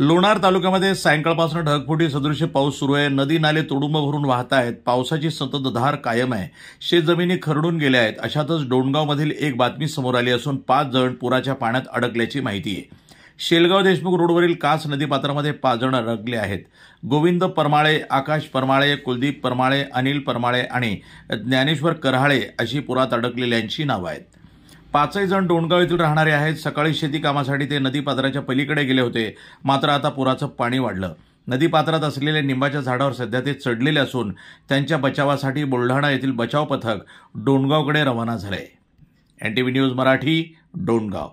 लोणार तालुक्यामध्ये सायंकाळपासून ढगफुटी सदृश पाऊस सुरू आहे। नदी नाले तुडुंब भरून वाहत आहेत। पावसाची संततधार कायम आहे। शेतजमिनी खरडून गेल्या आहेत। अशातच डोणगावमधील एक बातमी समोर आली असून 5 जण पुराच्या पाण्यात अडकल्याची माहिती आहे। शेलगाव देशमुख रोडवरील कास नदीपात्रामध्ये 5 जण अडकले आहेत। गोविंद परमाळे, आकाश परमाळे, कुलदीप परमाळे, अनिल परमाळे आणि ज्ञानेश्वर करहाळे अशी पुरात अडकलेल्यांची नावं आहेत। 5ही जण डोणगाव येथील राहणारे आहेत। सकाळी शेती कामासाठी ते नदीपात्राच्या पलीकडे गेले होते, मात्र आता पुराचं पाणी वाढलं। नदीपात्रात असलेल्या निंबाच्या झाडावर सध्या ते चढलेले असून त्यांच्या बचावासाठी बुलढाणा येथील बचाव पथक डोणगावकडे रवाना झाले। NTV news Marathi, Dongaon.